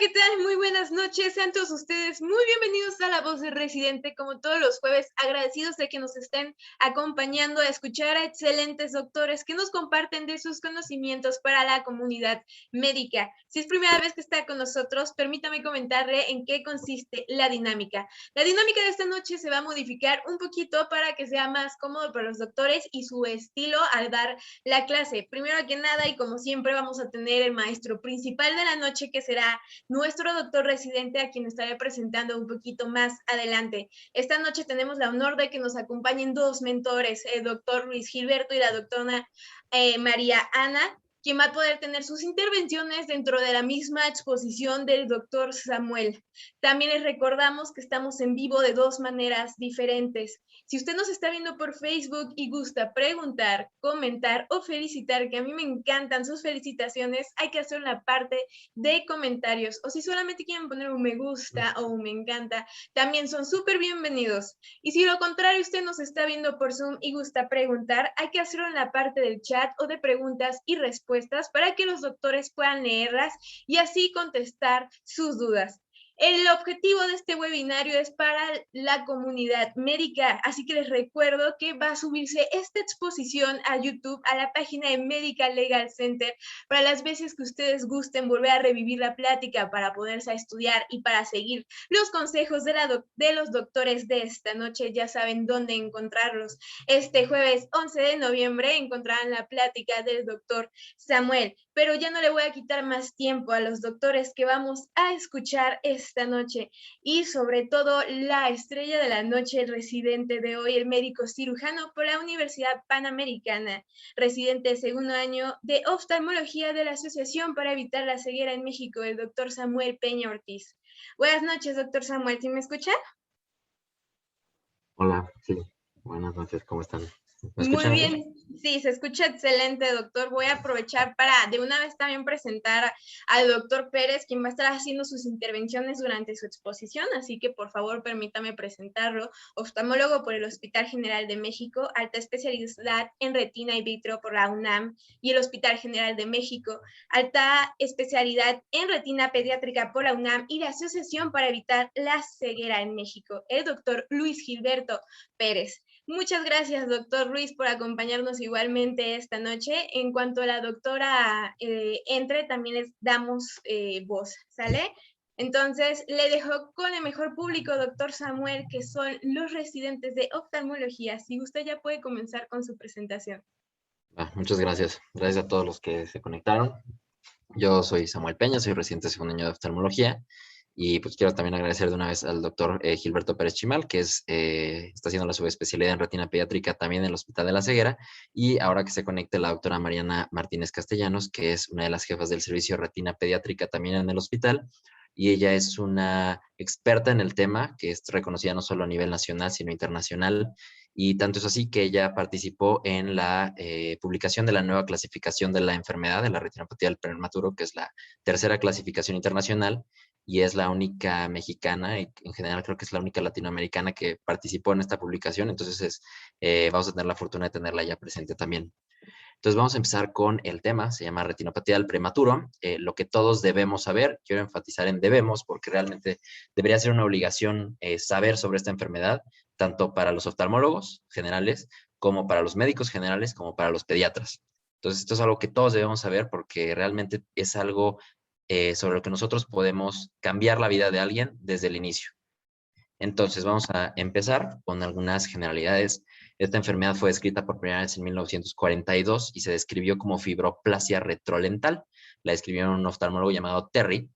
¿qué tal? Muy buenas noches. Sean todos ustedes muy bienvenidos a La Voz del Residente, como todos los jueves, agradecidos de que nos estén acompañando a escuchar a excelentes doctores que nos comparten de sus conocimientos para la comunidad médica. Si es primera vez que está con nosotros, permítame comentarle en qué consiste la dinámica. La dinámica de esta noche se va a modificar un poquito para que sea más cómodo para los doctores y su estilo al dar la clase. Primero que nada, y como siempre, vamos a tener el maestro principal de la noche, que será nuestro doctor residente, a quien estaré presentando un poquito más adelante. Esta noche tenemos la honor de que nos acompañen dos mentores, el doctor Luis Gilberto y la doctora María Ana, quien va a poder tener sus intervenciones dentro de la misma exposición del doctor Samuel. También les recordamos que estamos en vivo de dos maneras diferentes. Si usted nos está viendo por Facebook y gusta preguntar, comentar o felicitar, que a mí me encantan sus felicitaciones, hay que hacer la parte de comentarios. O si solamente quieren poner un me gusta o un me encanta, también son súper bienvenidos. Y si lo contrario, usted nos está viendo por Zoom y gusta preguntar, hay que hacerlo en la parte del chat o de preguntas y respuestas para que los doctores puedan leerlas y así contestar sus dudas. El objetivo de este webinario es para la comunidad médica, así que les recuerdo que va a subirse esta exposición a YouTube, a la página de Medical Legal Center, para las veces que ustedes gusten volver a revivir la plática para poderse estudiar y para seguir los consejos de los doctores de esta noche. Ya saben dónde encontrarlos. Este jueves 11 de noviembre encontrarán la plática del doctor Samuel, pero ya no le voy a quitar más tiempo a los doctores que vamos a escuchar esta noche, y sobre todo la estrella de la noche, el residente de hoy, el médico cirujano por la Universidad Panamericana, residente de segundo año de oftalmología de la Asociación para Evitar la Ceguera en México, el doctor Samuel Peña Ortiz. Buenas noches, doctor Samuel, ¿sí me escucha? Hola, sí, buenas noches, ¿cómo están? ¿Me Muy escuchan bien? bien, sí, se escucha excelente, doctor. Voy a aprovechar para de una vez también presentar al doctor Pérez, quien va a estar haciendo sus intervenciones durante su exposición, así que por favor permítame presentarlo. Oftalmólogo por el Hospital General de México, alta especialidad en retina y vitro por la UNAM y el Hospital General de México, alta especialidad en retina pediátrica por la UNAM y la Asociación para Evitar la Ceguera en México, el doctor Luis Gilberto Pérez. Muchas gracias, doctor Ruiz, por acompañarnos igualmente esta noche. En cuanto a la doctora entre, también les damos voz, ¿sale? Entonces, le dejo con el mejor público, doctor Samuel, que son los residentes de oftalmología. Si usted ya puede comenzar con su presentación. Muchas gracias. Gracias a todos los que se conectaron. Yo soy Samuel Peña, soy residente de segundo año de oftalmología y pues quiero también agradecer de una vez al doctor Gilberto Pérez Chimal, que está haciendo la subespecialidad en retina pediátrica también en el Hospital de la Ceguera, y ahora que se conecte la doctora Mariana Martínez Castellanos, que es una de las jefas del servicio de retina pediátrica también en el hospital, y ella es una experta en el tema, que es reconocida no solo a nivel nacional, sino internacional, y tanto es así que ella participó en la publicación de la nueva clasificación de la enfermedad de la retinopatía del prematuro, que es la tercera clasificación internacional, y es la única mexicana, y en general creo que es la única latinoamericana que participó en esta publicación. Entonces vamos a tener la fortuna de tenerla ya presente también. Entonces vamos a empezar con el tema, se llama retinopatía del prematuro, lo que todos debemos saber. Quiero enfatizar en debemos porque realmente debería ser una obligación saber sobre esta enfermedad, tanto para los oftalmólogos generales, como para los médicos generales, como para los pediatras. Entonces esto es algo que todos debemos saber porque realmente es algo sobre lo que nosotros podemos cambiar la vida de alguien desde el inicio. Entonces, vamos a empezar con algunas generalidades. Esta enfermedad fue descrita por primera vez en 1942 y se describió como fibroplasia retrolental. La describió un oftalmólogo llamado Terry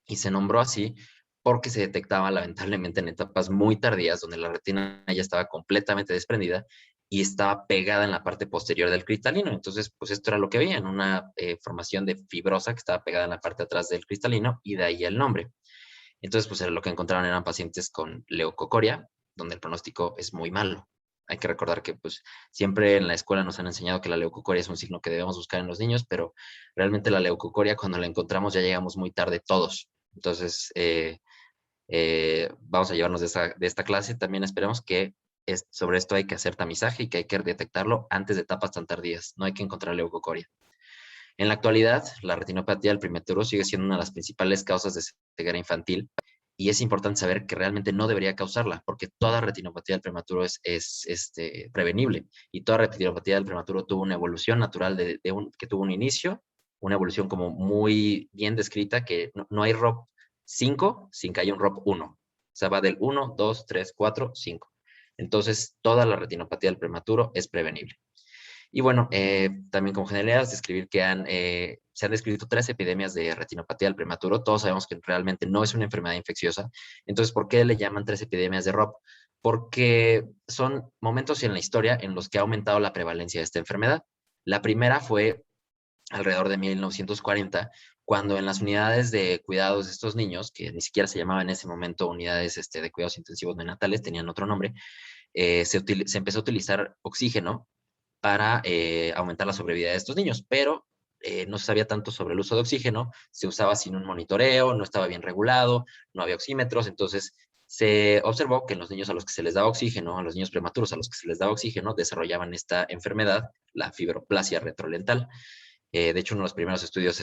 y se nombró así porque se detectaba lamentablemente en etapas muy tardías donde la retina ya estaba completamente desprendida y estaba pegada en la parte posterior del cristalino. Entonces, pues esto era lo que veían, una formación de fibrosa que estaba pegada en la parte de atrás del cristalino, y de ahí el nombre. Entonces, pues lo que encontraron eran pacientes con leucocoria, donde el pronóstico es muy malo. Hay que recordar que pues siempre en la escuela nos han enseñado que la leucocoria es un signo que debemos buscar en los niños, pero realmente la leucocoria cuando la encontramos ya llegamos muy tarde todos. Entonces, vamos a llevarnos de esta clase. También esperemos que sobre esto hay que hacer tamizaje y que hay que detectarlo antes de etapas tan tardías. No hay que encontrar leucocoria. En la actualidad, la retinopatía del prematuro sigue siendo una de las principales causas de ceguera infantil y es importante saber que realmente no debería causarla, porque toda retinopatía del prematuro es prevenible y toda retinopatía del prematuro tuvo una evolución natural que tuvo un inicio, una evolución como muy bien descrita, que no hay ROP 5 sin que haya un ROP 1. O sea, va del 1, 2, 3, 4, 5. Entonces, toda la retinopatía del prematuro es prevenible. Y bueno, también como generalidad, describir que se han descrito 3 epidemias de retinopatía del prematuro. Todos sabemos que realmente no es una enfermedad infecciosa. Entonces, ¿por qué le llaman 3 epidemias de ROP? Porque son momentos en la historia en los que ha aumentado la prevalencia de esta enfermedad. La primera fue alrededor de 1940, cuando en las unidades de cuidados de estos niños, que ni siquiera se llamaban en ese momento unidades de cuidados intensivos neonatales, tenían otro nombre, se empezó a utilizar oxígeno para aumentar la sobrevida de estos niños, pero no se sabía tanto sobre el uso de oxígeno, se usaba sin un monitoreo, no estaba bien regulado, no había oxímetros, entonces se observó que en los niños a los que se les daba oxígeno, a los niños prematuros a los que se les daba oxígeno, desarrollaban esta enfermedad, la fibroplasia retrolental. De hecho, uno de los primeros estudios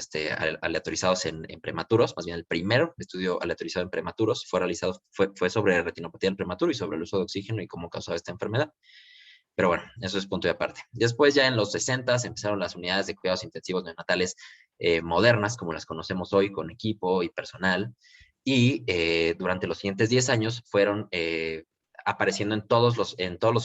aleatorizados en prematuros, más bien el primer estudio aleatorizado en prematuros, fue sobre retinopatía del prematuro y sobre el uso de oxígeno y cómo causaba esta enfermedad. Pero bueno, eso es punto de aparte. Después ya en los 60 empezaron las unidades de cuidados intensivos neonatales modernas, como las conocemos hoy, con equipo y personal. Y durante los siguientes 10 años fueron apareciendo en todos los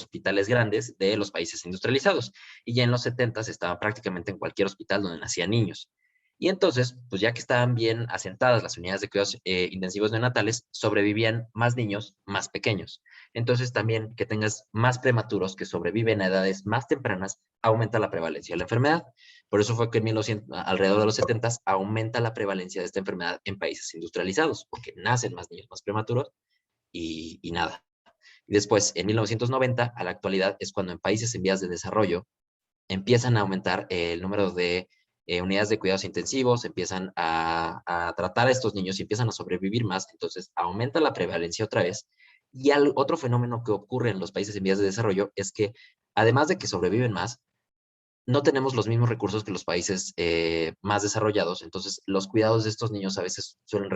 hospitales grandes de los países industrializados. Y ya en los 70 estaban prácticamente en cualquier hospital donde nacían niños. Y entonces, pues ya que estaban bien asentadas las unidades de cuidados intensivos neonatales, sobrevivían más niños más pequeños. Entonces también que tengas más prematuros que sobreviven a edades más tempranas aumenta la prevalencia de la enfermedad. Por eso fue que en 1900, alrededor de los 70 aumenta la prevalencia de esta enfermedad en países industrializados, porque nacen más niños más prematuros y nada. Y después, en 1990, a la actualidad, es cuando en países en vías de desarrollo empiezan a aumentar el número de unidades de cuidados intensivos, empiezan a tratar a estos niños y empiezan a sobrevivir más, entonces aumenta la prevalencia otra vez. Y otro fenómeno que ocurre en los países en vías de desarrollo es que, además de que sobreviven más, no tenemos los mismos recursos que los países más desarrollados, entonces los cuidados de estos niños a veces suelen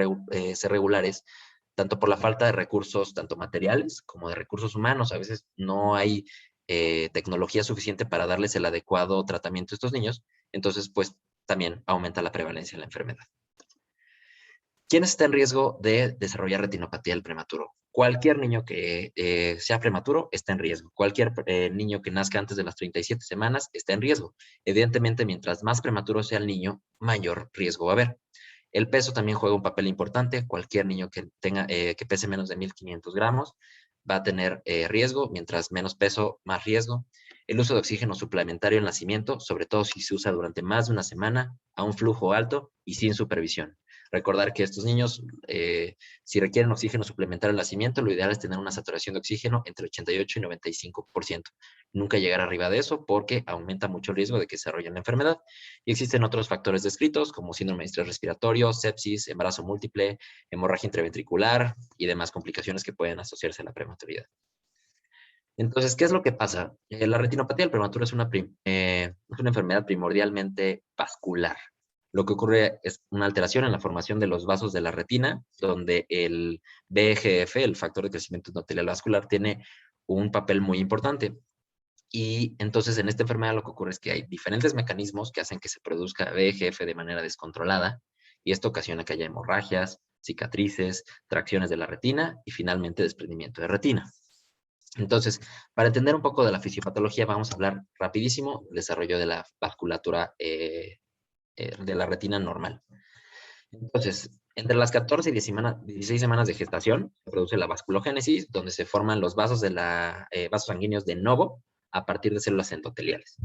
ser regulares, tanto por la falta de recursos, tanto materiales como de recursos humanos. A veces no hay tecnología suficiente para darles el adecuado tratamiento a estos niños, entonces pues también aumenta la prevalencia de la enfermedad. ¿Quién está en riesgo de desarrollar retinopatía del prematuro? Cualquier niño que sea prematuro está en riesgo. Cualquier niño que nazca antes de las 37 semanas está en riesgo. Evidentemente, mientras más prematuro sea el niño, mayor riesgo va a haber. El peso también juega un papel importante. Cualquier niño que pese menos de 1.500 gramos va a tener riesgo. Mientras menos peso, más riesgo. El uso de oxígeno suplementario en nacimiento, sobre todo si se usa durante más de una semana, a un flujo alto y sin supervisión. Recordar que estos niños, si requieren oxígeno suplementario al nacimiento, lo ideal es tener una saturación de oxígeno entre 88 y 95%. Nunca llegar arriba de eso porque aumenta mucho el riesgo de que se desarrollen la enfermedad. Y existen otros factores descritos como síndrome de estrés respiratorio, sepsis, embarazo múltiple, hemorragia intraventricular y demás complicaciones que pueden asociarse a la prematuridad. Entonces, ¿qué es lo que pasa? La retinopatía del prematuro es es una enfermedad primordialmente vascular. Lo que ocurre es una alteración en la formación de los vasos de la retina, donde el VEGF, el factor de crecimiento endotelial vascular, tiene un papel muy importante. Y entonces en esta enfermedad lo que ocurre es que hay diferentes mecanismos que hacen que se produzca VEGF de manera descontrolada, y esto ocasiona que haya hemorragias, cicatrices, tracciones de la retina y finalmente desprendimiento de retina. Entonces, para entender un poco de la fisiopatología, vamos a hablar rapidísimo del desarrollo de la vasculatura de la retina normal. Entonces, entre las 14 y 16 semanas de gestación, se produce la vasculogénesis, donde se forman los vasos, vasos sanguíneos de novo a partir de células endoteliales.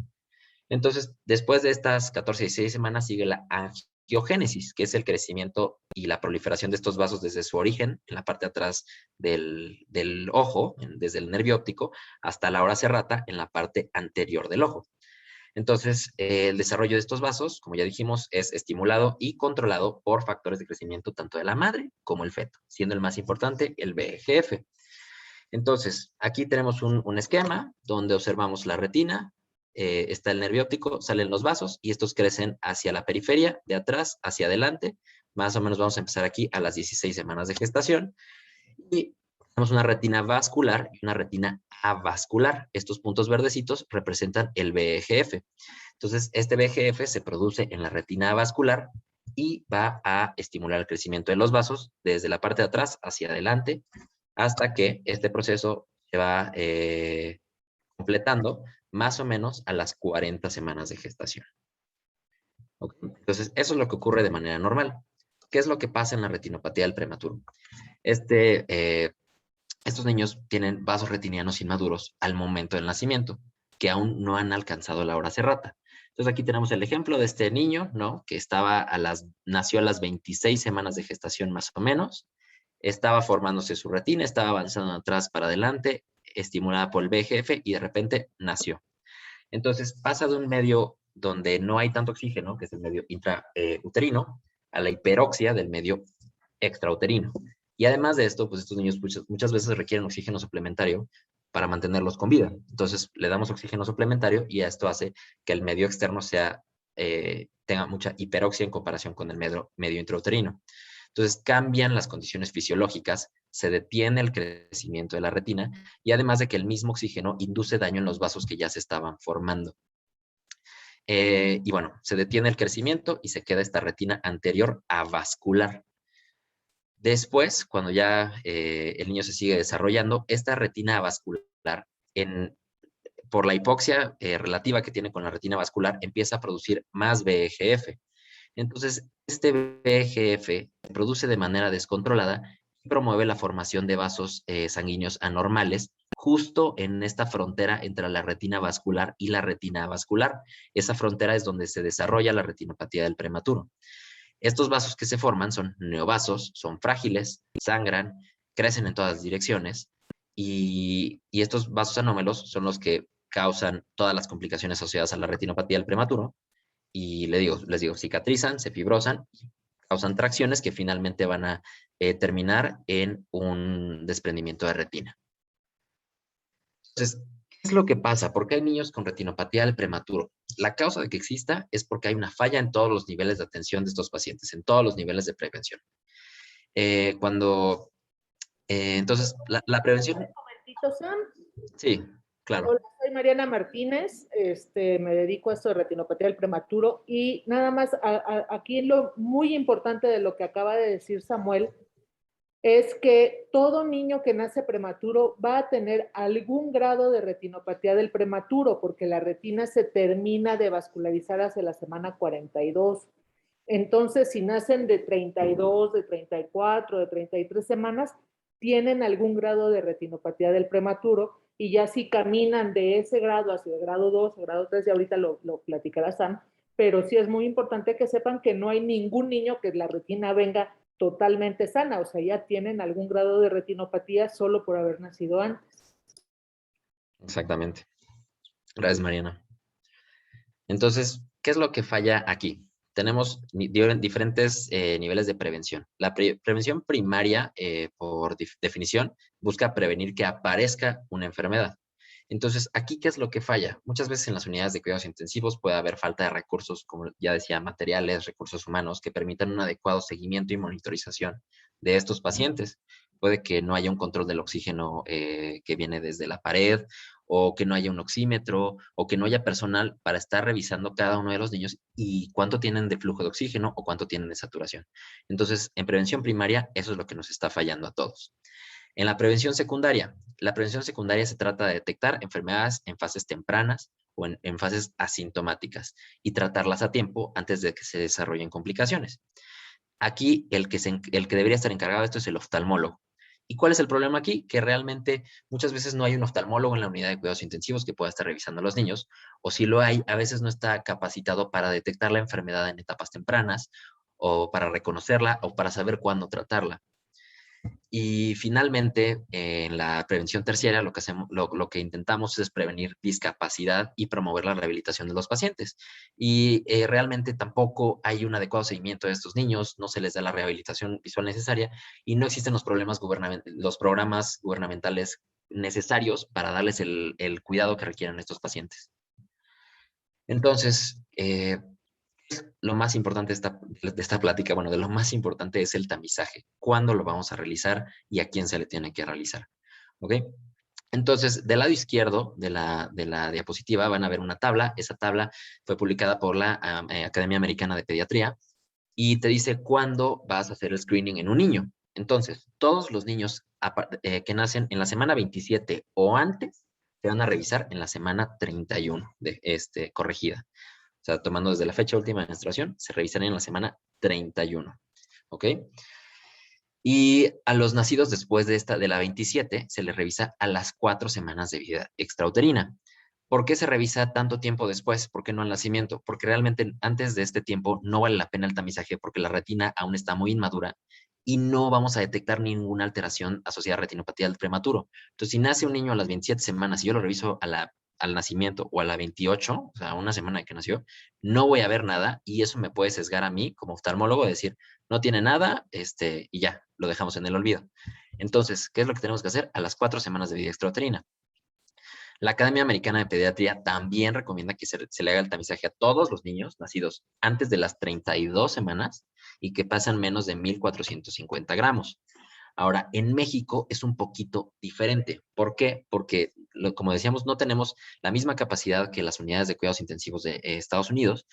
Entonces, después de estas 14 y 16 semanas sigue la angiogénesis, que es el crecimiento y la proliferación de estos vasos desde su origen, en la parte de atrás del ojo, desde el nervio óptico, hasta la hora serrata, en la parte anterior del ojo. Entonces, el desarrollo de estos vasos, como ya dijimos, es estimulado y controlado por factores de crecimiento tanto de la madre como el feto, siendo el más importante el VEGF. Entonces, aquí tenemos un esquema donde observamos la retina, está el nervio óptico, salen los vasos y estos crecen hacia la periferia, de atrás hacia adelante. Más o menos vamos a empezar aquí a las 16 semanas de gestación. Y tenemos una retina vascular y una retina avascular. Estos puntos verdecitos representan el VEGF. Entonces, este VEGF se produce en la retina vascular y va a estimular el crecimiento de los vasos desde la parte de atrás hacia adelante hasta que este proceso se va completando más o menos a las 40 semanas de gestación. ¿Okay? Entonces, eso es lo que ocurre de manera normal. ¿Qué es lo que pasa en la retinopatía del prematuro? Estos niños tienen vasos retinianos inmaduros al momento del nacimiento, que aún no han alcanzado la hora serrata. Entonces aquí tenemos el ejemplo de este niño, ¿no? Que nació a las 26 semanas de gestación más o menos, estaba formándose su retina, estaba avanzando atrás para adelante, estimulada por el VEGF y de repente nació. Entonces pasa de un medio donde no hay tanto oxígeno, que es el medio intrauterino, a la hiperoxia del medio extrauterino. Y además de esto, pues estos niños muchas veces requieren oxígeno suplementario para mantenerlos con vida. Entonces le damos oxígeno suplementario y esto hace que el medio externo tenga mucha hiperoxia en comparación con el medio intrauterino. Entonces cambian las condiciones fisiológicas, se detiene el crecimiento de la retina y además de que el mismo oxígeno induce daño en los vasos que ya se estaban formando. Y bueno, se detiene el crecimiento y se queda esta retina anterior avascular. Después, cuando ya el niño se sigue desarrollando, esta retina avascular, por la hipoxia relativa que tiene con la retina vascular, empieza a producir más VEGF. Entonces, este VEGF se produce de manera descontrolada y promueve la formación de vasos sanguíneos anormales justo en esta frontera entre la retina vascular y la retina avascular. Esa frontera es donde se desarrolla la retinopatía del prematuro. Estos vasos que se forman son neovasos, son frágiles, sangran, crecen en todas direcciones y estos vasos anómalos son los que causan todas las complicaciones asociadas a la retinopatía del prematuro y les digo, cicatrizan, se fibrosan, causan tracciones que finalmente van a terminar en un desprendimiento de retina. Entonces, ¿qué es lo que pasa? ¿Por qué hay niños con retinopatía del prematuro? La causa de que exista es porque hay una falla en todos los niveles de atención de estos pacientes, en todos los niveles de prevención. Entonces, la prevención... Un momentito, Sam. Sí, claro. Hola, soy Mariana Martínez, me dedico a esto de retinopatía del prematuro y nada más, aquí lo muy importante de lo que acaba de decir Samuel es que todo niño que nace prematuro va a tener algún grado de retinopatía del prematuro porque la retina se termina de vascularizar hacia la semana 42. Entonces, si nacen de 32, de 34, de 33 semanas, tienen algún grado de retinopatía del prematuro y ya si caminan de ese grado hacia el grado 2, el grado 3, y ahorita lo platicará Sam, pero sí es muy importante que sepan que no hay ningún niño que la retina venga totalmente sana, o sea, ya tienen algún grado de retinopatía solo por haber nacido antes. Exactamente. Gracias, Mariana. Entonces, ¿qué es lo que falla aquí? Tenemos diferentes niveles de prevención. La prevención primaria, por definición, busca prevenir que aparezca una enfermedad. Entonces, aquí, ¿qué es lo que falla? Muchas veces en las unidades de cuidados intensivos puede haber falta de recursos, como ya decía, materiales, recursos humanos, que permitan un adecuado seguimiento y monitorización de estos pacientes. Puede que no haya un control del oxígeno que viene desde la pared, o que no haya un oxímetro, o que no haya personal para estar revisando cada uno de los niños y cuánto tienen de flujo de oxígeno o cuánto tienen de saturación. Entonces, en prevención primaria, eso es lo que nos está fallando a todos. En la prevención secundaria se trata de detectar enfermedades en fases tempranas o en fases asintomáticas y tratarlas a tiempo antes de que se desarrollen complicaciones. Aquí el que debería estar encargado de esto es el oftalmólogo. ¿Y cuál es el problema aquí? Que realmente muchas veces no hay un oftalmólogo en la unidad de cuidados intensivos que pueda estar revisando a los niños, o si lo hay, a veces no está capacitado para detectar la enfermedad en etapas tempranas, o para reconocerla, o para saber cuándo tratarla. Y finalmente, en la prevención terciaria, lo que intentamos es prevenir discapacidad y promover la rehabilitación de los pacientes. Y realmente tampoco hay un adecuado seguimiento de estos niños, no se les da la rehabilitación visual necesaria y no existen los programas gubernamentales necesarios para darles el cuidado que requieren estos pacientes. Entonces, lo más importante de esta plática, bueno, de lo más importante es el tamizaje. ¿Cuándo lo vamos a realizar y a quién se le tiene que realizar? ¿Ok? Entonces, del lado izquierdo de la diapositiva van a ver una tabla. Esa tabla fue publicada por la Academia Americana de Pediatría y te dice cuándo vas a hacer el screening en un niño. Entonces, todos los niños que nacen en la semana 27 o antes se van a revisar en la semana 31 corregida. O sea, tomando desde la fecha última de menstruación, se revisarán en la semana 31. ¿Ok? Y a los nacidos después de la 27 se les revisa a las 4 semanas de vida extrauterina. ¿Por qué se revisa tanto tiempo después? ¿Por qué no al nacimiento? Porque realmente antes de este tiempo no vale la pena el tamizaje porque la retina aún está muy inmadura y no vamos a detectar ninguna alteración asociada a retinopatía del prematuro. Entonces, si nace un niño a las 27 semanas y yo lo reviso al nacimiento o a la 28, o sea, una semana de que nació, no voy a ver nada y eso me puede sesgar a mí como oftalmólogo, decir, no tiene nada, y ya, lo dejamos en el olvido. Entonces, ¿qué es lo que tenemos que hacer? A las 4 semanas de vida extrauterina. La Academia Americana de Pediatría también recomienda que se le haga el tamizaje a todos los niños nacidos antes de las 32 semanas y que pasan menos de 1,450 gramos. Ahora, en México es un poquito diferente. ¿Por qué? Porque, como decíamos, no tenemos la misma capacidad que las unidades de cuidados intensivos de Estados Unidos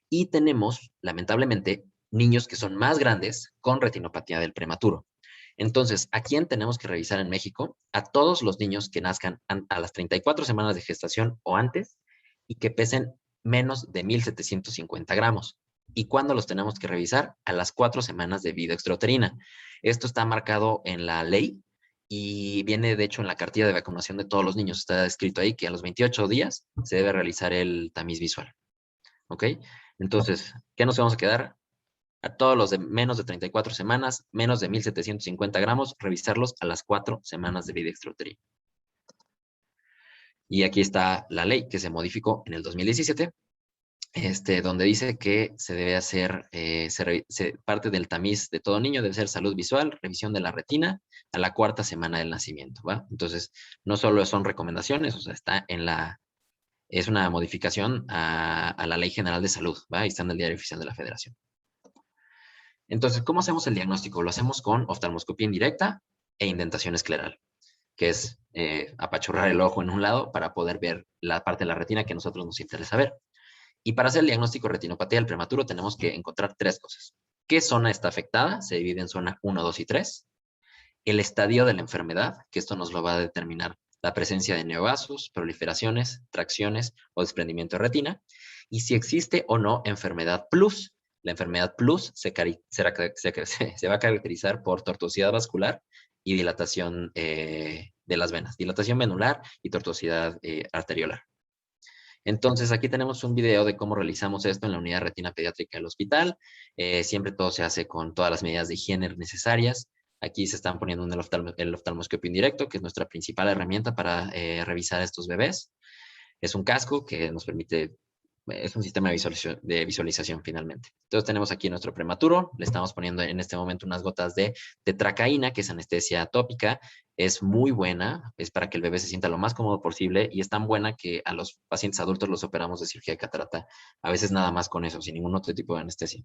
y tenemos, lamentablemente, niños que son más grandes con retinopatía del prematuro. Entonces, ¿a quién tenemos que revisar en México? A todos los niños que nazcan a las 34 semanas de gestación o antes y que pesen menos de 1,750 gramos. ¿Y cuándo los tenemos que revisar? A las 4 semanas de vida extrauterina. Esto está marcado en la ley y viene, de hecho, en la cartilla de vacunación de todos los niños. Está escrito ahí que a los 28 días se debe realizar el tamiz visual. ¿Ok? Entonces, ¿qué nos vamos a quedar? A todos los de menos de 34 semanas, menos de 1,750 gramos, revisarlos a las 4 semanas de vida extrauterina. Y aquí está la ley que se modificó en el 2017, donde dice que se debe hacer, parte del tamiz de todo niño debe ser salud visual, revisión de la retina a la 4ª semana del nacimiento, ¿va? Entonces, no solo son recomendaciones, o sea, es una modificación a la Ley General de Salud, ¿va? Ahí está en el Diario Oficial de la Federación. Entonces, ¿cómo hacemos el diagnóstico? Lo hacemos con oftalmoscopía indirecta e indentación escleral, que es apachurrar el ojo en un lado para poder ver la parte de la retina que a nosotros nos interesa ver. Y para hacer el diagnóstico de retinopatía del prematuro tenemos que encontrar 3 cosas. ¿Qué zona está afectada? Se divide en zona 1, 2 y 3. El estadio de la enfermedad, que esto nos lo va a determinar la presencia de neovasos, proliferaciones, tracciones o desprendimiento de retina. Y si existe o no enfermedad plus. La enfermedad plus se va a caracterizar por tortuosidad vascular y dilatación de las venas, dilatación venular y tortuosidad arteriolar. Entonces, aquí tenemos un video de cómo realizamos esto en la unidad de retina pediátrica del hospital. Siempre todo se hace con todas las medidas de higiene necesarias. Aquí se están poniendo el oftalmoscopio indirecto, que es nuestra principal herramienta para revisar a estos bebés. Es un casco que nos permite, es un sistema de visualización finalmente. Entonces tenemos aquí nuestro prematuro, le estamos poniendo en este momento unas gotas de tetracaína, que es anestesia tópica, es muy buena, es para que el bebé se sienta lo más cómodo posible y es tan buena que a los pacientes adultos los operamos de cirugía de catarata, a veces nada más con eso, sin ningún otro tipo de anestesia.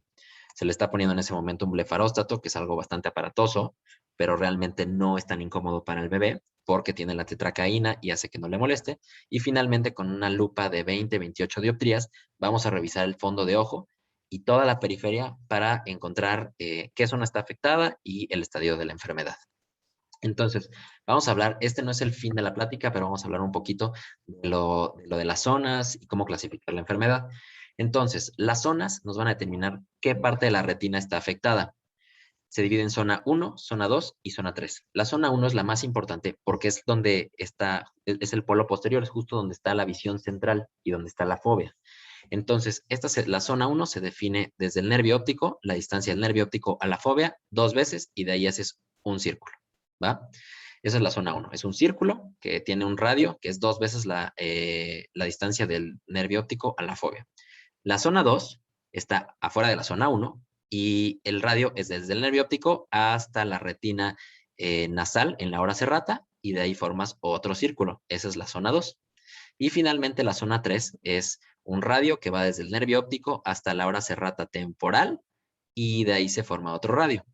Se le está poniendo en ese momento un blefaróstato, que es algo bastante aparatoso, pero realmente no es tan incómodo para el bebé porque tiene la tetracaína y hace que no le moleste. Y finalmente, con una lupa de 20, 28 dioptrías, vamos a revisar el fondo de ojo y toda la periferia para encontrar qué zona está afectada y el estadio de la enfermedad. Entonces, vamos a hablar, este no es el fin de la plática, pero vamos a hablar un poquito de lo de las zonas y cómo clasificar la enfermedad. Entonces, las zonas nos van a determinar qué parte de la retina está afectada. Se divide en zona 1, zona 2 y zona 3. La zona 1 es la más importante porque es donde está, es el polo posterior, es justo donde está la visión central y donde está la fovea. Entonces, la zona 1 se define desde el nervio óptico, la distancia del nervio óptico a la fovea, 2 veces y de ahí haces un círculo, ¿va? Esa es la zona 1. Es un círculo que tiene un radio que es 2 veces la distancia del nervio óptico a la fovea. La zona 2 está afuera de la zona 1 y el radio es desde el nervio óptico hasta la retina nasal en la hora serrata y de ahí formas otro círculo. Esa es la zona 2. Y finalmente la zona 3 es un radio que va desde el nervio óptico hasta la hora serrata temporal y de ahí se forma otro radio.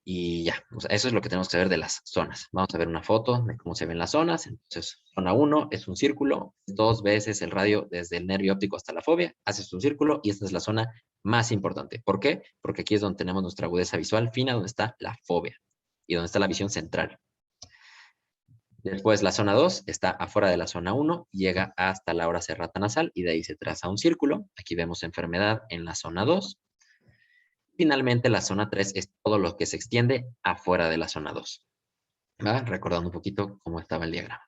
Y ya, o sea, eso es lo que tenemos que saber de las zonas. Vamos a ver una foto de cómo se ven las zonas. Entonces, zona 1 es un círculo, 2 veces el radio desde el nervio óptico hasta la fobia, haces un círculo y esta es la zona más importante. ¿Por qué? Porque aquí es donde tenemos nuestra agudeza visual fina, donde está la fobia y donde está la visión central. Después la zona 2 está afuera de la zona 1, llega hasta la hora serrata nasal y de ahí se traza un círculo. Aquí vemos enfermedad en la zona 2. Finalmente, la zona 3 es todo lo que se extiende afuera de la zona 2. ¿Va? Recordando un poquito cómo estaba el diagrama.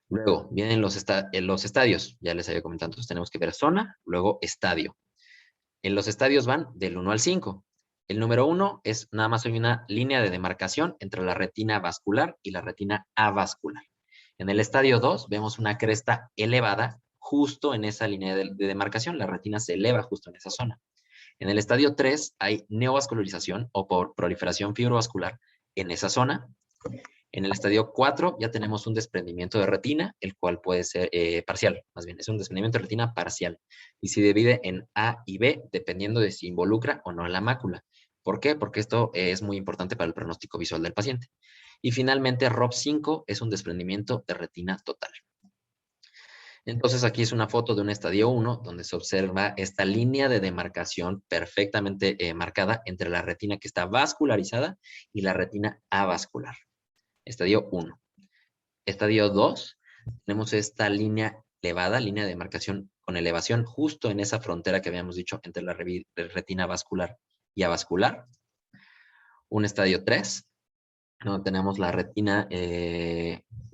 Luego vienen los estadios. Ya les había comentado, entonces tenemos que ver zona, luego estadio. En los estadios van del 1 al 5. El número 1 es nada más una línea de demarcación entre la retina vascular y la retina avascular. En el estadio 2 vemos una cresta elevada justo en esa línea de demarcación. La retina se eleva justo en esa zona. En el estadio 3 hay neovascularización o por proliferación fibrovascular en esa zona. En el estadio 4 ya tenemos un desprendimiento de retina, el cual puede ser parcial, más bien, es un desprendimiento de retina parcial. Y se divide en A y B, dependiendo de si involucra o no la mácula. ¿Por qué? Porque esto es muy importante para el pronóstico visual del paciente. Y finalmente, ROP5 es un desprendimiento de retina total. Entonces aquí es una foto de un estadio 1 donde se observa esta línea de demarcación perfectamente marcada entre la retina que está vascularizada y la retina avascular. Estadio 1. Estadio 2, tenemos esta línea elevada, línea de demarcación con elevación justo en esa frontera que habíamos dicho entre la retina vascular y avascular. Un estadio 3, donde tenemos la retina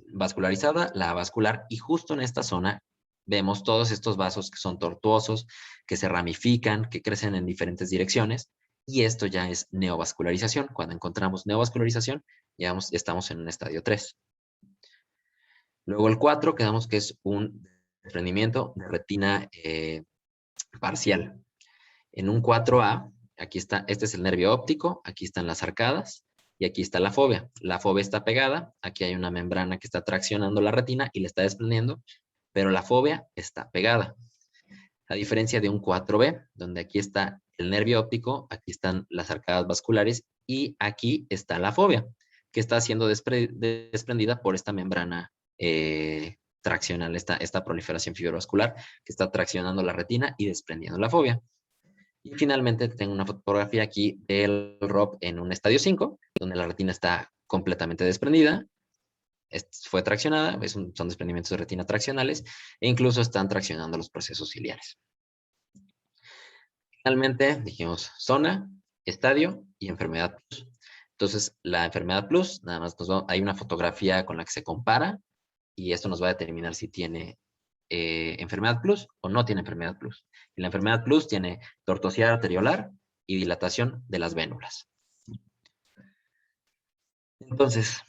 vascularizada, la avascular, y justo en esta zona vemos todos estos vasos que son tortuosos, que se ramifican, que crecen en diferentes direcciones, y esto ya es neovascularización. Cuando encontramos neovascularización, ya estamos en un estadio 3. Luego el 4, quedamos que es un desprendimiento de retina parcial. En un 4A, aquí está, este es el nervio óptico, aquí están las arcadas, y aquí está la fobia. La fobia está pegada, aquí hay una membrana que está traccionando la retina y le está desprendiendo, pero la fobia está pegada. A diferencia de un 4B, donde aquí está el nervio óptico, aquí están las arcadas vasculares y aquí está la fobia, que está siendo desprendida por esta membrana traccional, esta proliferación fibrovascular que está traccionando la retina y desprendiendo la fobia. Y finalmente tengo una fotografía aquí del ROP en un estadio 5, donde la retina está completamente desprendida, fue traccionada, son desprendimientos de retina traccionales, e incluso están traccionando los procesos ciliares. Finalmente, dijimos zona, estadio y enfermedad plus. Entonces, la enfermedad plus, nada más hay una fotografía con la que se compara, y esto nos va a determinar si tiene enfermedad plus o no tiene enfermedad plus. Y la enfermedad plus tiene tortuosidad arteriolar y dilatación de las vénulas. Entonces,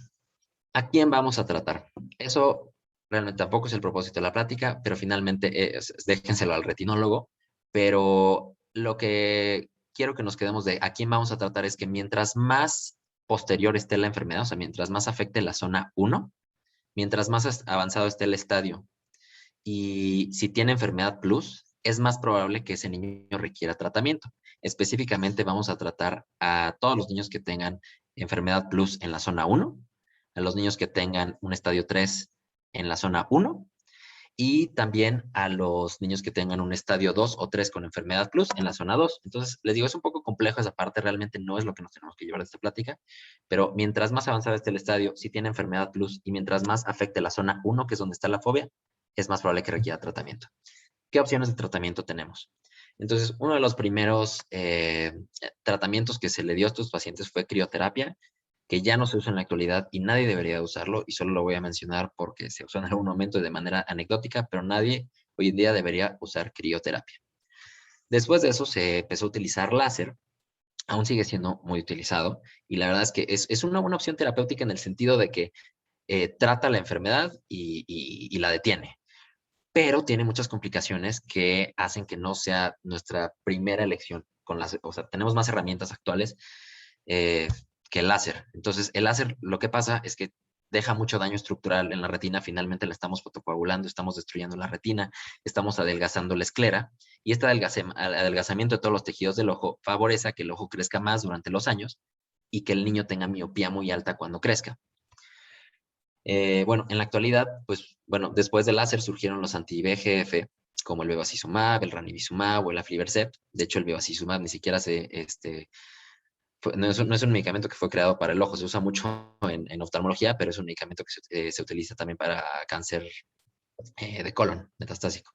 ¿a quién vamos a tratar? Eso realmente tampoco es el propósito de la plática, pero finalmente déjenselo al retinólogo. Pero lo que quiero que nos quedemos de a quién vamos a tratar es que mientras más posterior esté la enfermedad, o sea, mientras más afecte la zona 1, mientras más avanzado esté el estadio, y si tiene enfermedad plus, es más probable que ese niño requiera tratamiento. Específicamente vamos a tratar a todos los niños que tengan enfermedad plus en la zona 1, a los niños que tengan un estadio 3 en la zona 1, y también a los niños que tengan un estadio 2 o 3 con enfermedad plus en la zona 2. Entonces, les digo, es un poco complejo esa parte, realmente no es lo que nos tenemos que llevar de esta plática, pero mientras más avanzado esté el estadio, si tiene enfermedad plus, y mientras más afecte la zona 1, que es donde está la fobia, es más probable que requiera tratamiento. ¿Qué opciones de tratamiento tenemos? Entonces, uno de los primeros tratamientos que se le dio a estos pacientes fue crioterapia, que ya no se usa en la actualidad y nadie debería usarlo, y solo lo voy a mencionar porque se usó en algún momento de manera anecdótica, pero nadie hoy en día debería usar crioterapia. Después de eso se empezó a utilizar láser, aún sigue siendo muy utilizado, y la verdad es que es una buena opción terapéutica en el sentido de que trata la enfermedad y la detiene, pero tiene muchas complicaciones que hacen que no sea nuestra primera elección. O sea, tenemos más herramientas actuales que el láser. Entonces, el láser, lo que pasa es que deja mucho daño estructural en la retina, finalmente la estamos fotocoagulando, estamos destruyendo la retina, estamos adelgazando la esclera, y este adelgazamiento de todos los tejidos del ojo favorece a que el ojo crezca más durante los años y que el niño tenga miopía muy alta cuando crezca. Bueno, en la actualidad, pues, bueno, después del láser surgieron los anti-VEGF, como el bevacizumab, el ranibizumab o el aflibercept. De hecho, el bevacizumab ni siquiera no es un medicamento que fue creado para el ojo, se usa mucho en oftalmología, pero es un medicamento que se utiliza también para cáncer de colon metastásico.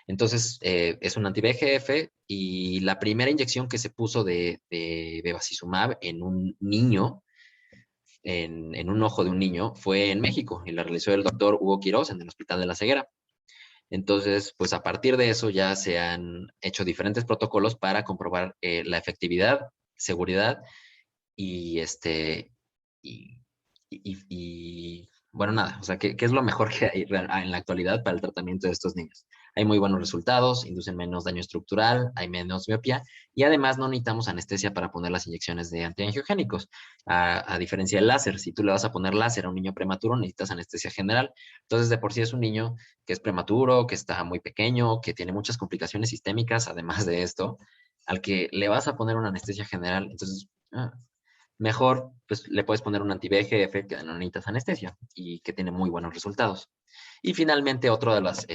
Entonces, es un anti-VEGF y la primera inyección que se puso de bevacizumab en un niño, en un ojo de un niño, fue en México y la realizó el doctor Hugo Quirós en el Hospital de la Ceguera. Entonces, pues a partir de eso ya se han hecho diferentes protocolos para comprobar la efectividad, seguridad y bueno, nada, o sea, ¿qué es lo mejor que hay en la actualidad para el tratamiento de estos niños? Hay muy buenos resultados, inducen menos daño estructural, hay menos miopía y además no necesitamos anestesia para poner las inyecciones de antiangiogénicos. A diferencia del láser, si tú le vas a poner láser a un niño prematuro, necesitas anestesia general. Entonces, de por sí es un niño que es prematuro, que está muy pequeño, que tiene muchas complicaciones sistémicas, además de esto, al que le vas a poner una anestesia general, entonces mejor pues le puedes poner un anti-VEGF que no necesitas anestesia y que tiene muy buenos resultados. Y finalmente, otra de las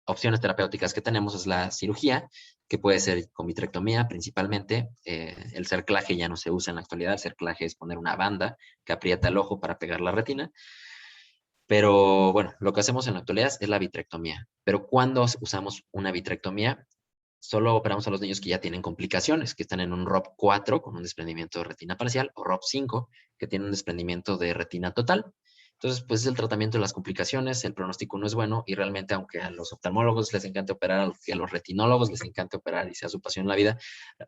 opciones terapéuticas que tenemos es la cirugía, que puede ser con vitrectomía principalmente. El cerclaje ya no se usa en la actualidad. El cerclaje es poner una banda que aprieta el ojo para pegar la retina. Pero bueno, lo que hacemos en la actualidad es la vitrectomía. Pero ¿cuándo usamos una vitrectomía? Solo operamos a los niños que ya tienen complicaciones, que están en un ROP4 con un desprendimiento de retina parcial o ROP5 que tiene un desprendimiento de retina total. Entonces, pues es el tratamiento de las complicaciones, el pronóstico no es bueno y realmente aunque a los oftalmólogos les encante operar, a los retinólogos les encante operar y sea su pasión en la vida,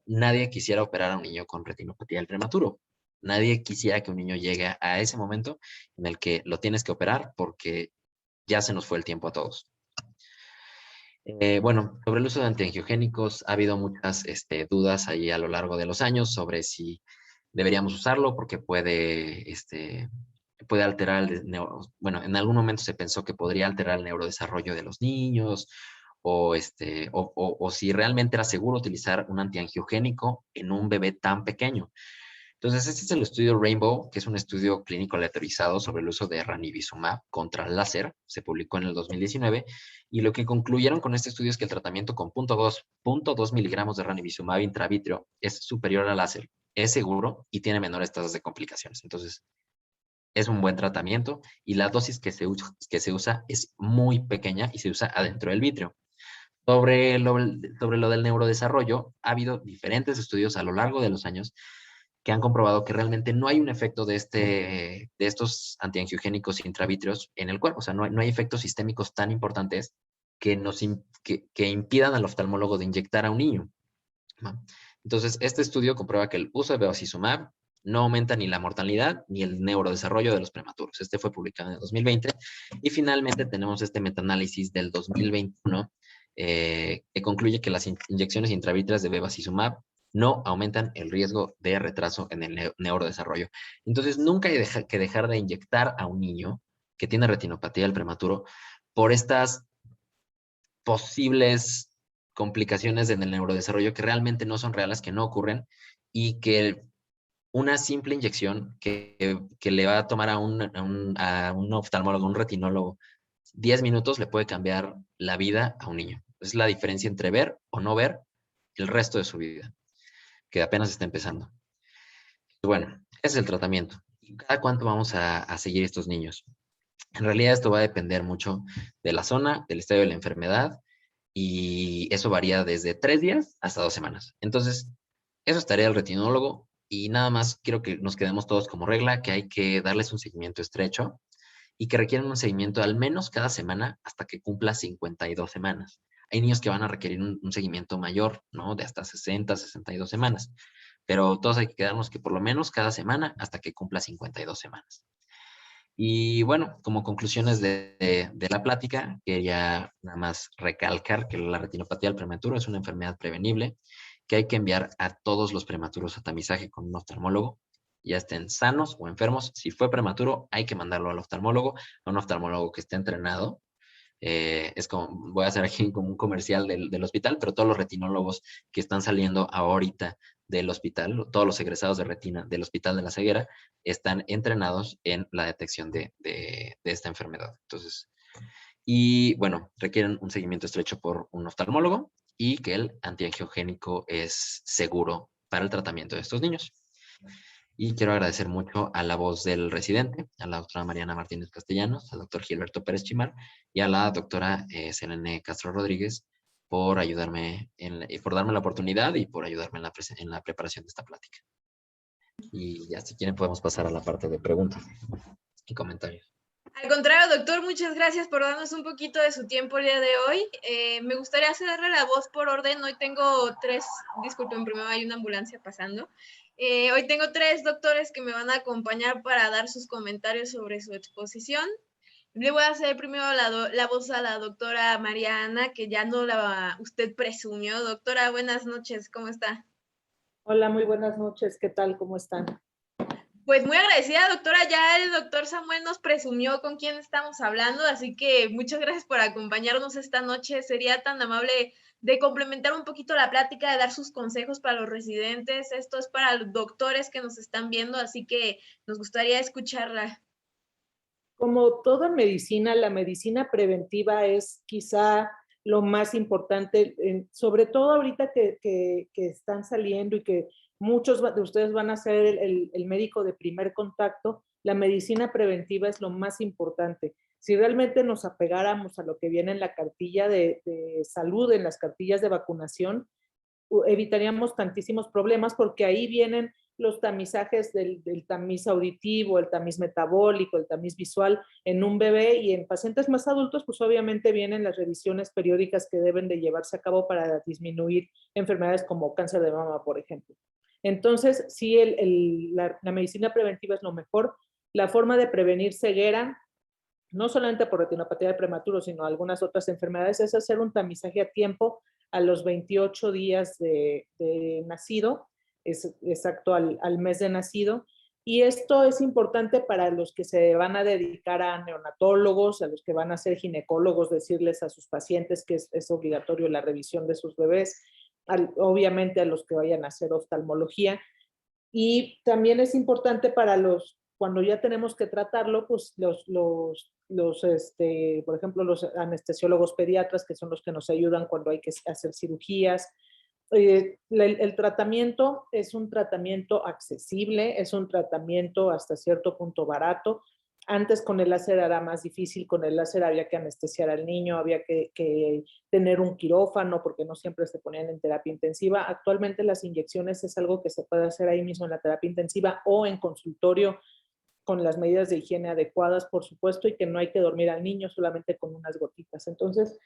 nadie quisiera operar a un niño con retinopatía del prematuro. Nadie quisiera que un niño llegue a ese momento en el que lo tienes que operar porque ya se nos fue el tiempo a todos. Bueno, sobre el uso de antiangiogénicos ha habido muchas dudas ahí a lo largo de los años sobre si deberíamos usarlo porque puede alterar bueno, en algún momento se pensó que podría alterar el neurodesarrollo de los niños o si realmente era seguro utilizar un antiangiogénico en un bebé tan pequeño. Entonces, este es el estudio Rainbow, que es un estudio clínico aleatorizado sobre el uso de ranibizumab contra láser. Se publicó en el 2019 y lo que concluyeron con este estudio es que el tratamiento con 0.2 miligramos de ranibizumab intravítreo es superior al láser, es seguro y tiene menores tasas de complicaciones. Entonces, es un buen tratamiento y la dosis que se usa es muy pequeña y se usa adentro del vítreo. Sobre lo del neurodesarrollo, ha habido diferentes estudios a lo largo de los años que han comprobado que realmente no hay un efecto de estos antiangiogénicos intravítreos en el cuerpo. O sea, no hay efectos sistémicos tan importantes que impidan al oftalmólogo de inyectar a un niño, ¿no? Entonces, este estudio comprueba que el uso de bevacizumab no aumenta ni la mortalidad ni el neurodesarrollo de los prematuros. Este fue publicado en el 2020. Y finalmente tenemos este metaanálisis del 2021 que concluye que las inyecciones intravítreas de bevacizumab no aumentan el riesgo de retraso en el neurodesarrollo. Entonces, nunca hay que dejar de inyectar a un niño que tiene retinopatía del prematuro por estas posibles complicaciones en el neurodesarrollo que realmente no son reales, que no ocurren y que una simple inyección que le va a tomar a un oftalmólogo, un retinólogo, 10 minutos le puede cambiar la vida a un niño. Es la diferencia entre ver o no ver el resto de su vida, que apenas está empezando. Bueno, ese es el tratamiento. ¿Cada cuánto vamos a seguir estos niños? En realidad esto va a depender mucho de la zona, del estadio de la enfermedad, y eso varía desde 3 días hasta 2 semanas. Entonces, eso es tarea del retinólogo y nada más quiero que nos quedemos todos como regla que hay que darles un seguimiento estrecho y que requieren un seguimiento al menos cada semana hasta que cumpla 52 semanas. Hay niños que van a requerir un seguimiento mayor, ¿no? De hasta 60, 62 semanas. Pero todos hay que quedarnos que por lo menos cada semana hasta que cumpla 52 semanas. Y bueno, como conclusiones de la plática, quería nada más recalcar que la retinopatía del prematuro es una enfermedad prevenible, que hay que enviar a todos los prematuros a tamizaje con un oftalmólogo ya estén sanos o enfermos. Si fue prematuro, hay que mandarlo al oftalmólogo, a un oftalmólogo que esté entrenado. Es como, voy a hacer aquí como un comercial del hospital, pero todos los retinólogos que están saliendo ahorita del hospital, todos los egresados de retina del Hospital de la Ceguera, están entrenados en la detección de esta enfermedad. Entonces, y bueno, requieren un seguimiento estrecho por un oftalmólogo y que el antiangiogénico es seguro para el tratamiento de estos niños. Y quiero agradecer mucho a la voz del residente, a la doctora Mariana Martínez Castellanos, al doctor Gilberto Pérez Chimal y a la doctora Selene Castro Rodríguez por ayudarme, por darme la oportunidad y por ayudarme en la preparación de esta plática. Y ya si quieren podemos pasar a la parte de preguntas y comentarios. Al contrario, doctor, muchas gracias por darnos un poquito de su tiempo el día de hoy. Me gustaría cederle la voz por orden. Hoy tengo disculpen, primero hay una ambulancia pasando. Hoy tengo 3 doctores que me van a acompañar para dar sus comentarios sobre su exposición. Le voy a hacer primero la voz a la doctora Mariana, que ya no usted presumió. Doctora, buenas noches, ¿cómo está? Hola, muy buenas noches, ¿qué tal? ¿Cómo están? Pues muy agradecida, doctora. Ya el doctor Samuel nos presumió con quién estamos hablando, así que muchas gracias por acompañarnos esta noche. Sería tan amable de complementar un poquito la plática, de dar sus consejos para los residentes. Esto es para los doctores que nos están viendo, así que nos gustaría escucharla. Como toda medicina, la medicina preventiva es quizá lo más importante, sobre todo ahorita que están saliendo y que muchos de ustedes van a ser el médico de primer contacto. La medicina preventiva es lo más importante. Si realmente nos apegáramos a lo que viene en la cartilla de salud, en las cartillas de vacunación, evitaríamos tantísimos problemas, porque ahí vienen los tamizajes del tamiz auditivo, el tamiz metabólico, el tamiz visual en un bebé, y en pacientes más adultos pues obviamente vienen las revisiones periódicas que deben de llevarse a cabo para disminuir enfermedades como cáncer de mama, por ejemplo. Entonces, sí, la medicina preventiva es lo mejor. La forma de prevenir ceguera, no solamente por retinopatía de prematuro, sino algunas otras enfermedades, es hacer un tamizaje a tiempo a los 28 días de nacido, es exacto al mes de nacido. Y esto es importante para los que se van a dedicar a neonatólogos, a los que van a ser ginecólogos, decirles a sus pacientes que es obligatorio la revisión de sus bebés, obviamente a los que vayan a hacer oftalmología. Y también es importante para cuando ya tenemos que tratarlo, pues por ejemplo, los anestesiólogos pediatras, que son los que nos ayudan cuando hay que hacer cirugías. El tratamiento es un tratamiento accesible, es un tratamiento hasta cierto punto barato. Antes con el láser era más difícil, con el láser había que anestesiar al niño, había que tener un quirófano porque no siempre se ponían en terapia intensiva. Actualmente las inyecciones es algo que se puede hacer ahí mismo en la terapia intensiva o en consultorio con las medidas de higiene adecuadas, por supuesto, y que no hay que dormir al niño solamente con unas gotitas. Entonces,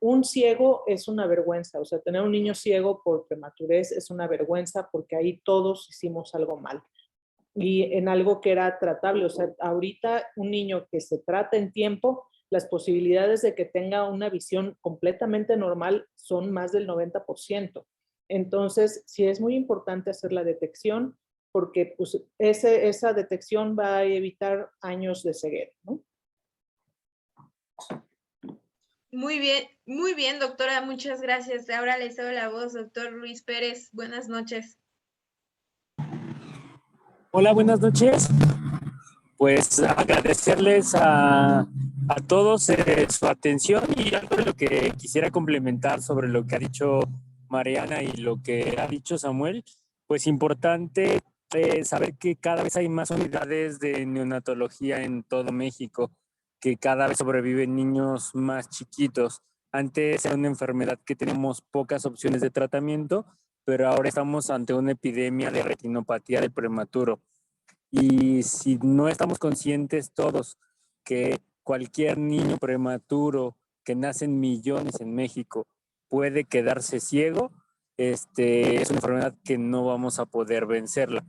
un ciego es una vergüenza, o sea, tener un niño ciego por prematurez es una vergüenza porque ahí todos hicimos algo mal y en algo que era tratable. O sea, ahorita un niño que se trata en tiempo, las posibilidades de que tenga una visión completamente normal son más del 90%. Entonces, sí es muy importante hacer la detección porque pues, esa detección va a evitar años de ceguera, ¿no? Muy bien, doctora, muchas gracias. Ahora le cedo la voz, doctor Luis Pérez. Buenas noches. Hola, buenas noches. Pues agradecerles a todos su atención, y algo de lo que quisiera complementar sobre lo que ha dicho Mariana y lo que ha dicho Samuel, pues importante saber que cada vez hay más unidades de neonatología en todo México, que cada vez sobreviven niños más chiquitos. Antes era una enfermedad que teníamos pocas opciones de tratamiento, pero ahora estamos ante una epidemia de retinopatía del prematuro. Y si no estamos conscientes todos que cualquier niño prematuro, que nacen millones en México, puede quedarse ciego, es una enfermedad que no vamos a poder vencerla.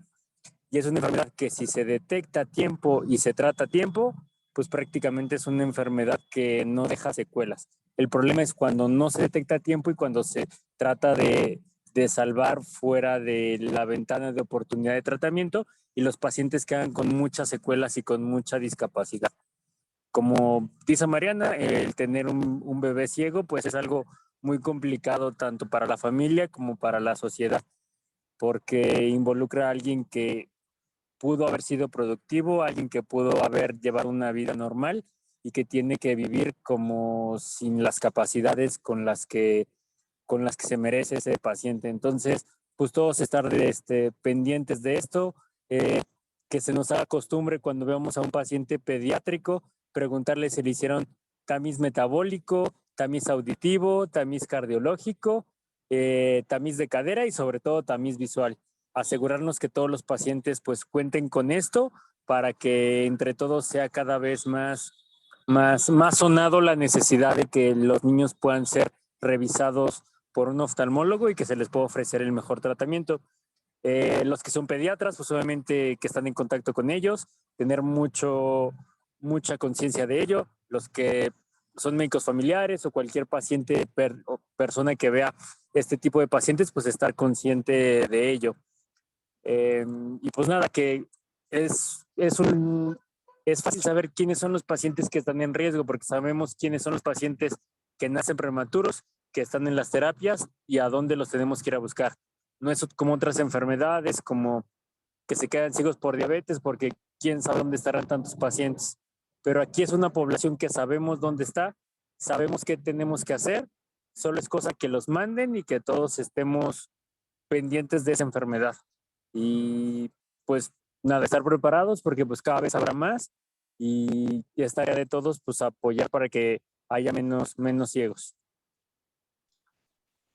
Y es una enfermedad que, si se detecta a tiempo y se trata a tiempo, pues prácticamente es una enfermedad que no deja secuelas. El problema es cuando no se detecta a tiempo y cuando se trata de de salvar fuera de la ventana de oportunidad de tratamiento, y los pacientes quedan con muchas secuelas y con mucha discapacidad. Como dice Mariana, el tener un bebé ciego pues es algo muy complicado tanto para la familia como para la sociedad, porque involucra a alguien que pudo haber sido productivo, alguien que pudo haber llevado una vida normal y que tiene que vivir como sin las capacidades con las que se merece ese paciente. Entonces, pues todos estar pendientes de esto, que se nos haga costumbre cuando veamos a un paciente pediátrico, preguntarle si le hicieron tamiz metabólico, tamiz auditivo, tamiz cardiológico, tamiz de cadera y sobre todo tamiz visual. Asegurarnos que todos los pacientes pues cuenten con esto para que entre todos sea cada vez más sonado la necesidad de que los niños puedan ser revisados por un oftalmólogo y que se les pueda ofrecer el mejor tratamiento. Los que son pediatras, pues obviamente que están en contacto con ellos, tener mucha conciencia de ello. Los que son médicos familiares o cualquier paciente o persona que vea este tipo de pacientes, pues estar consciente de ello. Y pues nada, que es fácil saber quiénes son los pacientes que están en riesgo, porque sabemos quiénes son los pacientes que nacen prematuros, que están en las terapias y a dónde los tenemos que ir a buscar. No es como otras enfermedades, como que se quedan ciegos por diabetes, porque quién sabe dónde estarán tantos pacientes. Pero aquí es una población que sabemos dónde está, sabemos qué tenemos que hacer, solo es cosa que los manden y que todos estemos pendientes de esa enfermedad. Y pues nada, estar preparados porque pues cada vez habrá más y es tarea de todos pues apoyar para que haya menos ciegos.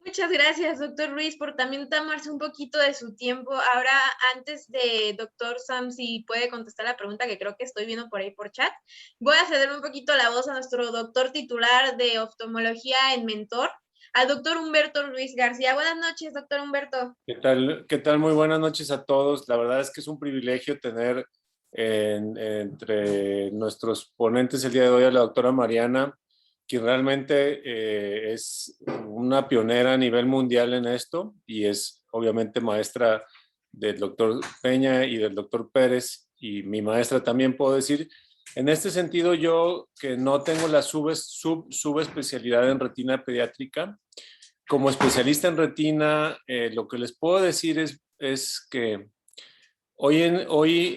Muchas gracias, doctor Ruiz, por también tomarse un poquito de su tiempo. Ahora, antes de doctor Sam, si puede contestar la pregunta que creo que estoy viendo por ahí por chat, voy a ceder un poquito la voz a nuestro doctor titular de oftalmología en Mentor, al doctor Humberto Ruiz García. Buenas noches, doctor Humberto. ¿Qué tal? ¿Qué tal? Muy buenas noches a todos. La verdad es que es un privilegio tener entre nuestros ponentes el día de hoy a la doctora Mariana, que realmente es una pionera a nivel mundial en esto y es obviamente maestra del doctor Peña y del doctor Pérez y mi maestra también puedo decir. En este sentido, yo que no tengo la subespecialidad en retina pediátrica, como especialista en retina, lo que les puedo decir es que hoy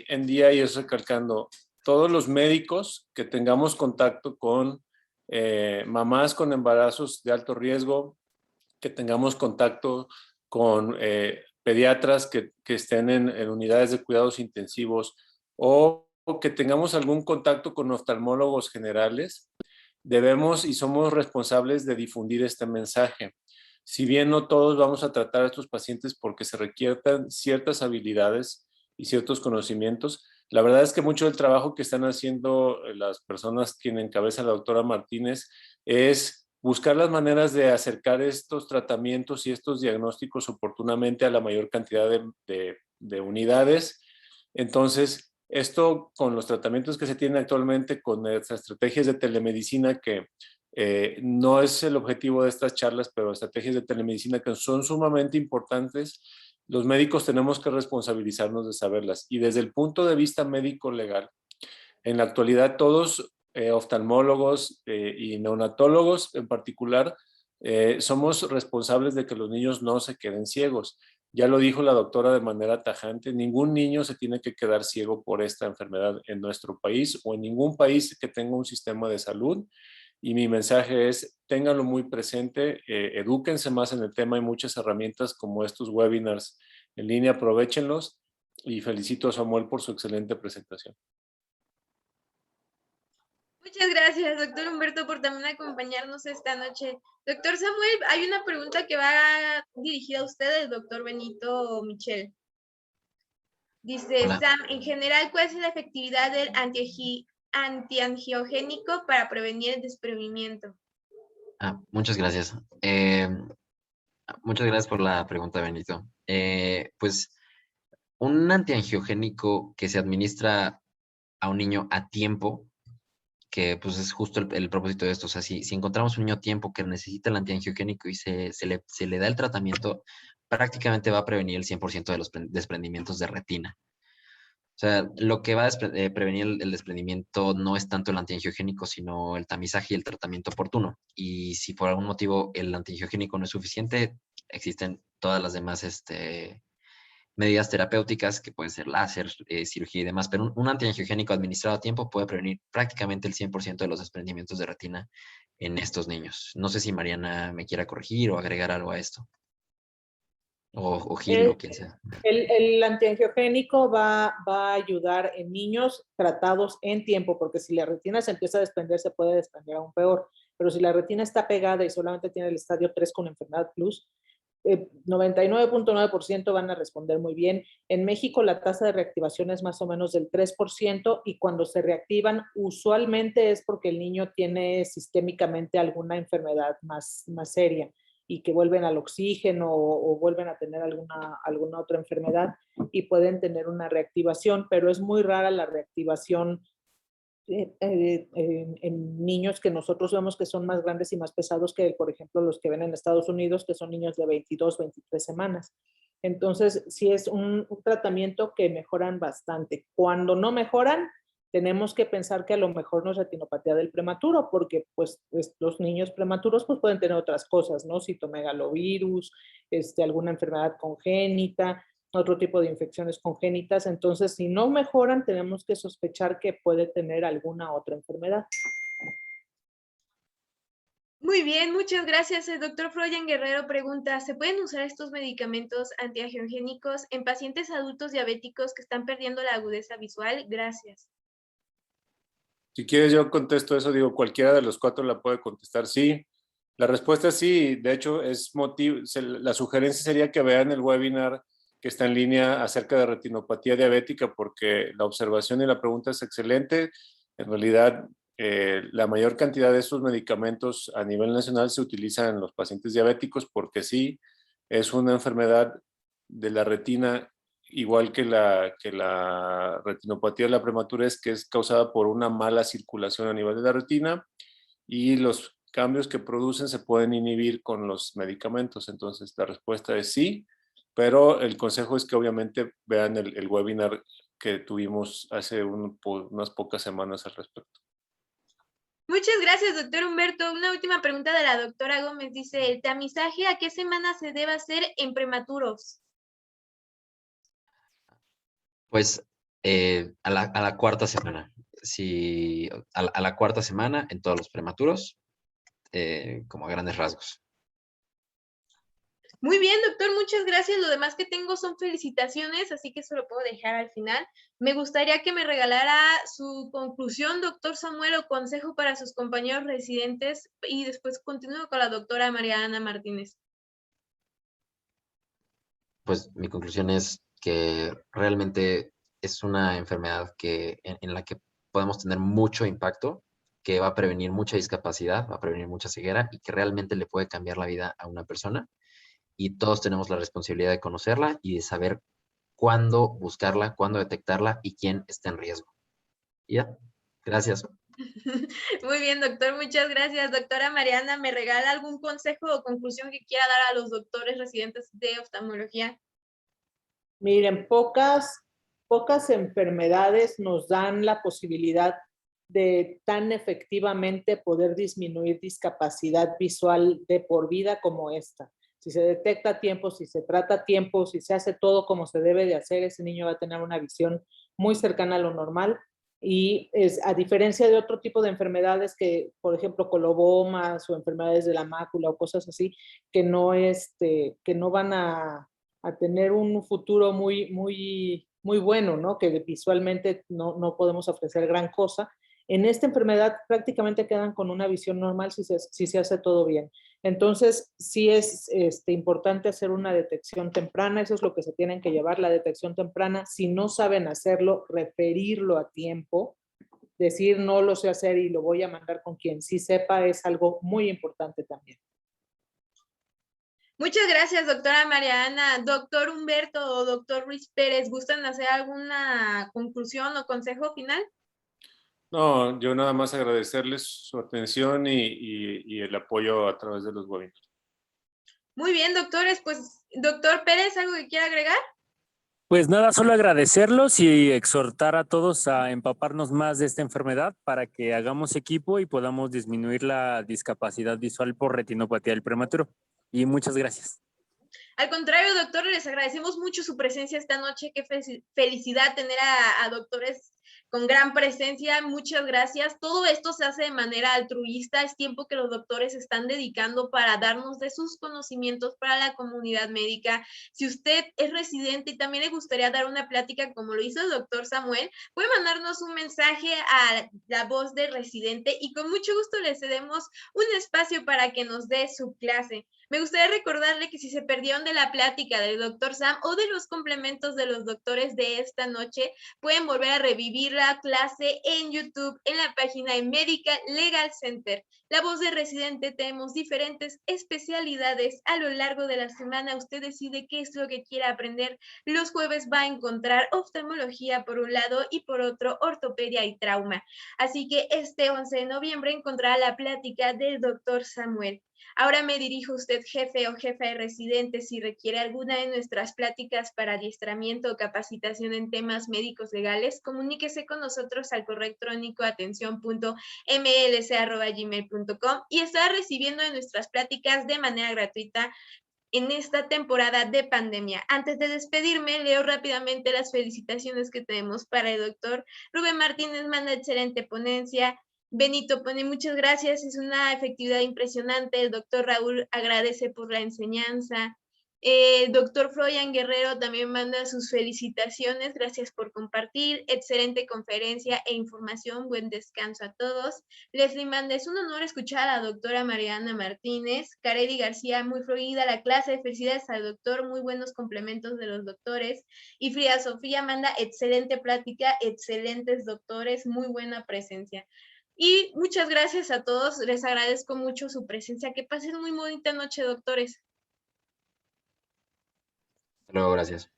en día, y es recalcando, todos los médicos que tengamos contacto con mamás con embarazos de alto riesgo, que tengamos contacto con pediatras que estén en unidades de cuidados intensivos o que tengamos algún contacto con oftalmólogos generales, debemos y somos responsables de difundir este mensaje. Si bien no todos vamos a tratar a estos pacientes porque se requieran ciertas habilidades y ciertos conocimientos, la verdad es que mucho del trabajo que están haciendo las personas que encabeza la doctora Martínez es buscar las maneras de acercar estos tratamientos y estos diagnósticos oportunamente a la mayor cantidad de unidades. Entonces, esto con los tratamientos que se tienen actualmente, con las estrategias de telemedicina que no es el objetivo de estas charlas, pero estrategias de telemedicina que son sumamente importantes, los médicos tenemos que responsabilizarnos de saberlas. Y desde el punto de vista médico-legal, en la actualidad todos, oftalmólogos y neonatólogos en particular, somos responsables de que los niños no se queden ciegos. Ya lo dijo la doctora de manera tajante, ningún niño se tiene que quedar ciego por esta enfermedad en nuestro país o en ningún país que tenga un sistema de salud. Y mi mensaje es, ténganlo muy presente, edúquense más en el tema. Hay muchas herramientas como estos webinars en línea, aprovéchenlos y felicito a Samuel por su excelente presentación. Muchas gracias, doctor Humberto, por también acompañarnos esta noche. Doctor Samuel, hay una pregunta que va dirigida a usted, el doctor Benito Michel. Dice, Hola. Sam, en general, ¿cuál es la efectividad del antiangiogénico para prevenir el desprendimiento? Muchas gracias. Muchas gracias por la pregunta, Benito. Pues un antiangiogénico que se administra a un niño a tiempo, que pues es justo el propósito de esto. O sea, si encontramos un niño a tiempo que necesita el antiangiogénico y se le da el tratamiento, prácticamente va a prevenir el 100% de los desprendimientos de retina. O sea, lo que va a prevenir el desprendimiento no es tanto el antiangiogénico, sino el tamizaje y el tratamiento oportuno. Y si por algún motivo el antiangiogénico no es suficiente, existen todas las demás medidas terapéuticas, que pueden ser láser, cirugía y demás, pero un antiangiogénico administrado a tiempo puede prevenir prácticamente el 100% de los desprendimientos de retina en estos niños. No sé si Mariana me quiera corregir o agregar algo a esto. O Gil o quien sea. El antiangiogénico va a ayudar en niños tratados en tiempo, porque si la retina se empieza a desprender, se puede desprender aún peor. Pero si la retina está pegada y solamente tiene el estadio 3 con enfermedad plus, 99.9% van a responder muy bien. En México la tasa de reactivación es más o menos del 3% y cuando se reactivan usualmente es porque el niño tiene sistémicamente alguna enfermedad más seria y que vuelven al oxígeno o vuelven a tener alguna otra enfermedad y pueden tener una reactivación, pero es muy rara la reactivación en niños que nosotros vemos que son más grandes y más pesados que, por ejemplo, los que ven en Estados Unidos, que son niños de 22, 23 semanas. Entonces, sí es un tratamiento que mejoran bastante. Cuando no mejoran, tenemos que pensar que a lo mejor no es retinopatía del prematuro, porque pues los niños prematuros pues pueden tener otras cosas, ¿no? Citomegalovirus, alguna enfermedad congénita, otro tipo de infecciones congénitas. Entonces, si no mejoran, tenemos que sospechar que puede tener alguna otra enfermedad. Muy bien, muchas gracias. El doctor Froyan Guerrero pregunta, ¿se pueden usar estos medicamentos antiangiogénicos en pacientes adultos diabéticos que están perdiendo la agudeza visual? Gracias. Si quieres, yo contesto eso. Digo, cualquiera de los 4 la puede contestar sí. La respuesta es sí. De hecho, la sugerencia sería que vean el webinar que está en línea acerca de retinopatía diabética, porque la observación y la pregunta es excelente. En realidad, la mayor cantidad de estos medicamentos a nivel nacional se utilizan en los pacientes diabéticos porque sí, es una enfermedad de la retina igual que la retinopatía de la prematurez, que es causada por una mala circulación a nivel de la retina, y los cambios que producen se pueden inhibir con los medicamentos. Entonces la respuesta es sí, pero el consejo es que obviamente vean el webinar que tuvimos hace unas pocas semanas al respecto. Muchas gracias, doctor Humberto. Una última pregunta de la doctora Gómez. Dice, ¿el tamizaje a qué semana se debe hacer en prematuros? Pues a la cuarta semana. Sí, a la cuarta semana en todos los prematuros, como a grandes rasgos. Muy bien, doctor, muchas gracias. Lo demás que tengo son felicitaciones, así que eso lo puedo dejar al final. Me gustaría que me regalara su conclusión, doctor Samuel, o consejo para sus compañeros residentes, y después continúo con la doctora María Ana Martínez. Pues mi conclusión es que realmente es una enfermedad en la que podemos tener mucho impacto, que va a prevenir mucha discapacidad, va a prevenir mucha ceguera y que realmente le puede cambiar la vida a una persona. Y todos tenemos la responsabilidad de conocerla y de saber cuándo buscarla, cuándo detectarla y quién está en riesgo. Y ya, gracias. Muy bien, doctor, muchas gracias. Doctora Mariana, ¿me regala algún consejo o conclusión que quiera dar a los doctores residentes de oftalmología? Miren, pocas enfermedades nos dan la posibilidad de tan efectivamente poder disminuir discapacidad visual de por vida como esta. Si se detecta a tiempo, si se trata a tiempo, si se hace todo como se debe de hacer, ese niño va a tener una visión muy cercana a lo normal. Y a diferencia de otro tipo de enfermedades que, por ejemplo, colobomas o enfermedades de la mácula o cosas así, que no van a tener un futuro muy bueno, ¿no? Que visualmente no podemos ofrecer gran cosa. En esta enfermedad prácticamente quedan con una visión normal si se hace todo bien. Entonces, sí es importante hacer una detección temprana, eso es lo que se tienen que llevar, la detección temprana. Si no saben hacerlo, referirlo a tiempo, decir no lo sé hacer y lo voy a mandar con quien sí sepa, es algo muy importante también. Muchas gracias, doctora Mariana. Doctor Humberto o doctor Ruiz Pérez, ¿gustan hacer alguna conclusión o consejo final? No, yo nada más agradecerles su atención y el apoyo a través de los webinars. Muy bien, doctores, pues Doctor Pérez, ¿algo que quiera agregar? Pues nada, solo agradecerlos y exhortar a todos a empaparnos más de esta enfermedad para que hagamos equipo y podamos disminuir la discapacidad visual por retinopatía del prematuro. Y muchas gracias. Al contrario, doctor, les agradecemos mucho su presencia esta noche. Qué felicidad tener a doctores con gran presencia. Muchas gracias. Todo esto se hace de manera altruista. Es tiempo que los doctores están dedicando para darnos de sus conocimientos para la comunidad médica. Si usted es residente y también le gustaría dar una plática como lo hizo el doctor Samuel, puede mandarnos un mensaje a La Voz de Residente y con mucho gusto le cedemos un espacio para que nos dé su clase. Me gustaría recordarle que si se perdieron de la plática del doctor Sam o de los complementos de los doctores de esta noche, pueden volver a revivir la clase en YouTube, en la página de Medical Legal Center. La Voz de Residente, tenemos diferentes especialidades a lo largo de la semana. Usted decide qué es lo que quiere aprender. Los jueves va a encontrar oftalmología por un lado y por otro ortopedia y trauma. Así que este 11 de noviembre encontrará la plática del doctor Samuel. Ahora me dirijo a usted, jefe o jefa de residentes, si requiere alguna de nuestras pláticas para adiestramiento o capacitación en temas médicos legales, comuníquese con nosotros al correo electrónico atención.mlc@gmail.com y estará recibiendo de nuestras pláticas de manera gratuita en esta temporada de pandemia. Antes de despedirme, leo rápidamente las felicitaciones que tenemos para el doctor Rubén Martínez, manda excelente ponencia. Benito pone muchas gracias, es una efectividad impresionante. El doctor Raúl agradece por la enseñanza. El doctor Florian Guerrero también manda sus felicitaciones, gracias por compartir, excelente conferencia e información, buen descanso a todos. Leslie manda, es un honor escuchar a la doctora Mariana Martínez. Carely García, muy fluida la clase, felicidades al doctor, muy buenos complementos de los doctores. Y Frida Sofía manda, excelente plática, excelentes doctores, muy buena presencia. Y muchas gracias a todos, les agradezco mucho su presencia. Que pasen muy bonita noche, doctores. Hasta luego, gracias.